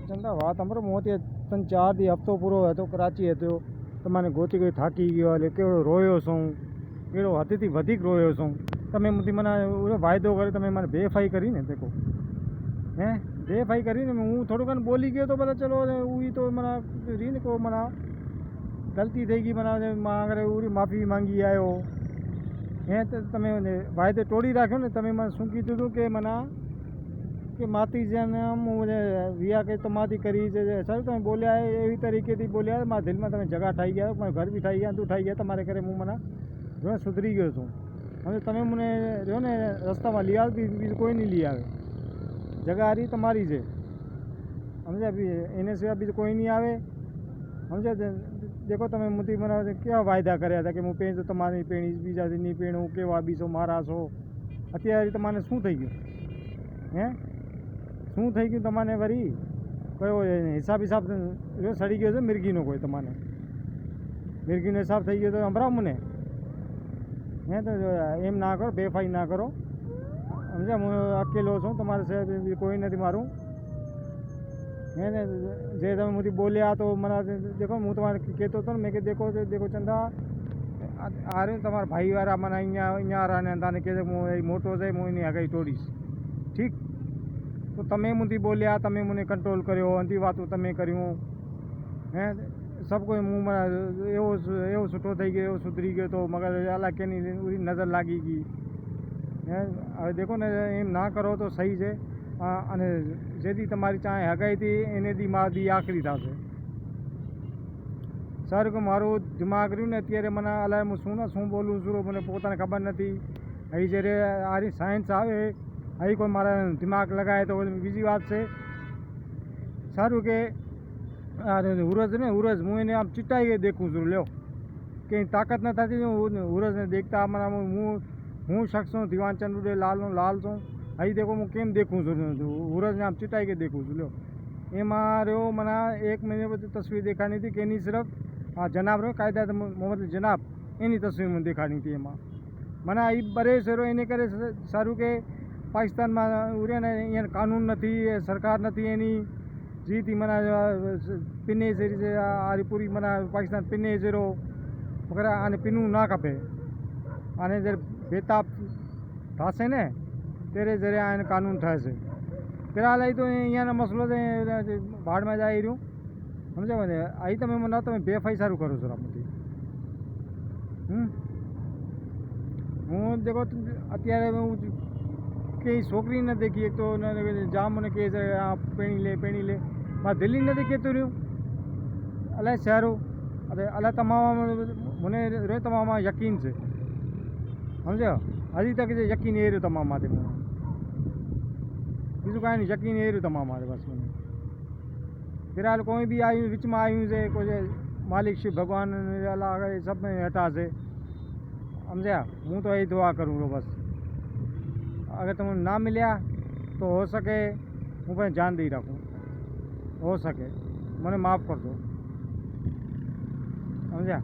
चंदा बात हमरो मोती तन 4 दी हफ्तो पूरो है तो कराची है तो तमाने गोती गई थाकी गयो हले केवड़ो रोयो छूं केड़ो हदथी वधिक रोयो छूं तमे मुती मना उरो वायदो करे तमे माने बेफाई करी ने देखो हैं बेफाई करी ने हूँ थोड़ो कन बोली गयो तो पता चलो उई तो मना रीन को मना गलती થઈ ગઈ मना मां अगर उरी माफ़ी मांगी आयो हैं तो तमे वायदे तोड़ी राख्यो ने तमे મને શું કીધું હતું કે મના કે માતી જેને મુझे વિયા કે તમારી કરી છે સર તમે બોલ્યા એવી તરીકેથી બોલ્યા મારા દિલમાં તમે જગા ઠાઈ ગયા મારા ઘર બી ઠાઈ ગયા તું ઠાઈ ગયા તમારે ઘરે હું મને જો સુધરી ગયો છું હવે તમે મને જો ને રસ્તામાં લઈ આવ બીજું કોઈ નહીં લઈ આવે જગા હારી તમારી છે સમજ્યા એને સિવાય બીજું કોઈ નહીં આવે સમજ્યા देखो તમે मुती मना केवा वायदा કર્યા હતા કે હું પેણ તો તમારી પેણી બીજાથી નહીં પેણું કેવા બીસો મારા છો અત્યારે તમારે શું થઈ ગયું હે શું થઈ ગયું તમારે વરી કયો હિસાબ સડી ગયો છે મિરગીનો કોઈ તમારે મિરગીનો હિસાબ થઈ ગયો તો સંભળાવ મને હે તો એમ ના કરો બેફાઈ ના કરો સમજ્યા હું અકેલો છું તમારે સાહેબ કોઈ નથી મારું है ने जे तमे मुझे बोलिया तो मना देखो हूँ तुम्हारे कहते तो मैं देखो देखो चंदा आ रहे तुम्हारा भाई वारा मना अँ रहा ताने कहते मोटो है मुझे हगाई तोड़ीश ठीक तो तमे मुझे बोलिया तमे मुझे कंट्रोल करो अंधी बातों तमे करूँ हैं सब कोई मुँह मना एवं छूटो थी गयो सुधरी गयो तो मगर अला के नज़र लागी गई है हवे देखो ने एम ना करो तो सही है અને જેથી તમારી ચાહે હગાઈથી એનેથી મારી આખરી થશે સર કે મારું દિમાગ રહ્યું ને અત્યારે મને અલાય હું શું બોલું છું મને પોતાને ખબર નથી અહીં જ્યારે આરી સાયન્સ આવે અહીં કોઈ મારા દિમાગ લગાવે તો બીજી વાત છે સારું કે ઉરજ ને ઉરજ હું એને આમ ચીટાઈ ગઈ દેખું છું લ્યો કંઈ તાકાત ન થતી ઉરજને દેખતા મને હું શખ્સ છું દિવાનચંદ ઉડે લાલ છું અહીં देखो હું કેમ દેખું છું ઉરજને આમ ચીટાઈ કે દેખું છું લ્યો એમાં રહ્યો મને 1 મહિને પછી તસવીર દેખાણી હતી કે એની સિર્ફ આ જનાબ રહ્યો કાયદા મોહમ્મદ જનાબ એની તસવીર મને દેખાણી હતી એમાં મને એ બરે શેરો એને કરે સારું કે પાકિસ્તાનમાં ઉરે ને અહીંયા કાનૂન નથી સરકાર નથી એની જીથી મને પીને શેરી છે આ પૂરી મને પાકિસ્તાન પીને શેરો વગેરે આને પીનું ના ખપે આને જ્યારે બેતાબ થશે ને तेरे जरिए आने कानून था से फिर हाल तो यहाँ मसलो भाड़ में जा रही समझे मैंने आई तो मैं मना तो मैं बेफाई सारू करूँ सर मुझे हूँ देखो अत्यारे कई छोकरी न देखी एक तो जाम मैंने कहे पेणी ले मैं दिल्ली न देखी तो रू अला शहरों अरे अला तमाम मैंने रे तमाम यकीन से समझे अभी तक यकीन ए रहा तमाम माते बीजू कहीं नहीं यकीन ए रहा तमाम मारे बस मैंने फिलहाल कोई भी आयु बीच में आयु से कोई मालिक शिव भगवान अल्लाह सब में हटा से समझा हूँ तो यही दुआ करूँ बस अगर तुम ना मिलया तो हो सके हूँ भाई जान दी रखूँ हो सके मैंने माफ़ कर दो समझा।